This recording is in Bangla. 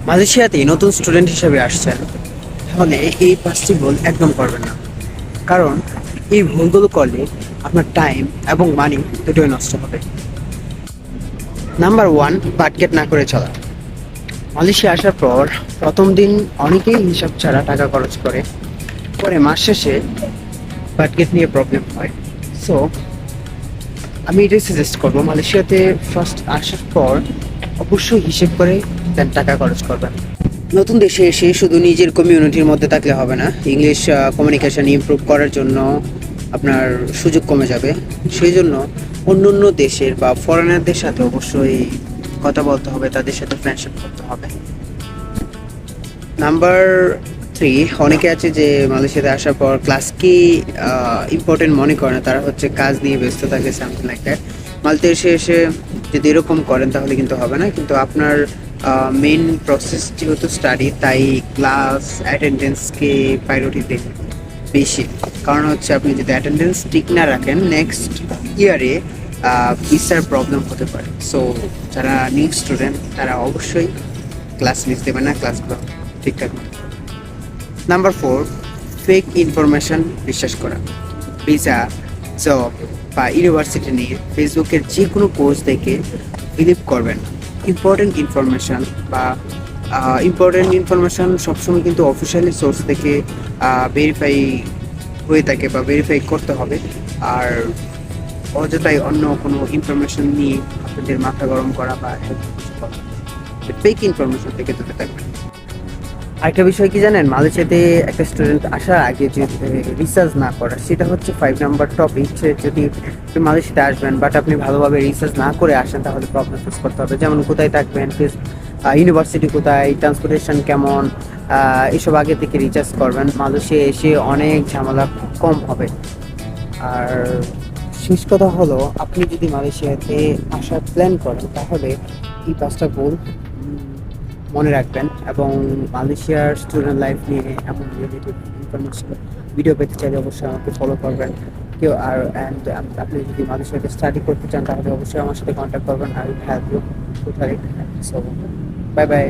মালয়েশিয়াতে নতুন স্টুডেন্ট হিসেবে আসছেন, তাহলে এই পাঁচটি ভুল একদম করবেন না। কারণ এই ভুলগুলো করলে আপনার টাইম এবং মানি দুটোই নষ্ট হবে। নাম্বার ওয়ান, বাজেট না করে চলা। মালয়েশিয়া আসার পর প্রথম দিন অনেকেই হিসাব ছাড়া টাকা খরচ করে, পরে মাস শেষে বাজেট নিয়ে প্রবলেম হয়। সো আমি এটাই সাজেস্ট করবো, মালয়েশিয়াতে ফার্স্ট আসার পর অবশ্যই হিসেব করে দেন টাকা খরচ করবেন। নতুন দেশে এসে শুধু নিজের কমিউনিটির মধ্যে থাকলে হবে না, ইংলিশ কমিউনিকেশন ইমপ্রুভ করার জন্য আপনার সুযোগ কমে যাবে। সেই জন্য অন্য অন্য দেশের বা ফরেনারদের সাথে অবশ্যই কথা বলতে হবে, তাদের সাথে ফ্রেন্ডশিপ করতে হবে। নাম্বার থ্রি, অনেকে আছে যে মালয়েশিয়াতে আসার পর ক্লাসকে ইম্পর্টেন্ট মনে করে না, তারা হচ্ছে কাজ নিয়ে ব্যস্ত থাকে, সামথিং লাইক দ্যাট। মালতে এসে এসে যদি এরকম করেন তাহলে কিন্তু হবে না। কিন্তু আপনার মেন প্রসেস যেহেতু স্টাডি, তাই ক্লাস অ্যাটেন্ডেন্সকে প্রায়োরিটি দিন বেশি। কারণ হচ্ছে আপনি যদি অ্যাটেন্ডেন্স ঠিক না রাখেন, নেক্সট ইয়ারে ভিসার প্রবলেম হতে পারে। সো যারা নিউ স্টুডেন্ট তারা অবশ্যই ক্লাস মিস দেবে না, ক্লাসগুলো ঠিকঠাক মতো। নাম্বার ফোর, ফেক ইনফরমেশন বিশ্বাস করা। ভিসা, জব বা ইউনিভার্সিটি নিয়ে ফেসবুকের যে কোনো পোস্ট দেখে বিলিভ করবেন। ইম্পর্টেন্ট ইনফরমেশন সবসময় কিন্তু অফিসিয়ালি সোর্স থেকে ভেরিফাই হয়ে থাকে বা ভেরিফাই করতে হবে। আর অযথাই অন্য কোনো ইনফরমেশন নিয়ে আপনাদের মাথা গরম করা বা ফেক ইনফরমেশন থেকে দূরে থাকবেন। আরেকটা বিষয় কি জানেন, মালয়েশিয়াতে একটা স্টুডেন্ট আসার আগে যে রিসার্চ না করা, সেটা হচ্ছে 5 নম্বর টপিক। যদি আপনি মালয়েশিয়াতে আসবেন বাট আপনি ভালোভাবে রিসার্চ না করে আসেন, তাহলে প্রবলেম ফেস করতে হবে। যেমন কোথায় থাকবেন, ইউনিভার্সিটি কোথায়, ট্রান্সপোর্টেশন কেমন, এসব আগে থেকে রিসার্চ করবেন। মালয়েশিয়া এসে অনেক ঝামেলা কম হবে। আর শেষ কথা হলো, আপনি যদি মালয়েশিয়াতে আসার প্ল্যান করেন তাহলে এই পাঁচটা ভুল মনে রাখবেন। এবং মালয়েশিয়ার স্টুডেন্ট লাইফ নিয়ে এমন রিলেটেড ইনফরমেশন ভিডিও পেতে চাইলে অবশ্যই আমাকে ফলো করবেন। আপনি যদি মালয়েশিয়াতে স্টাডি করতে চান তাহলে অবশ্যই আমার সাথে কন্ট্যাক্ট করবেন। I will help you totally. So bye by.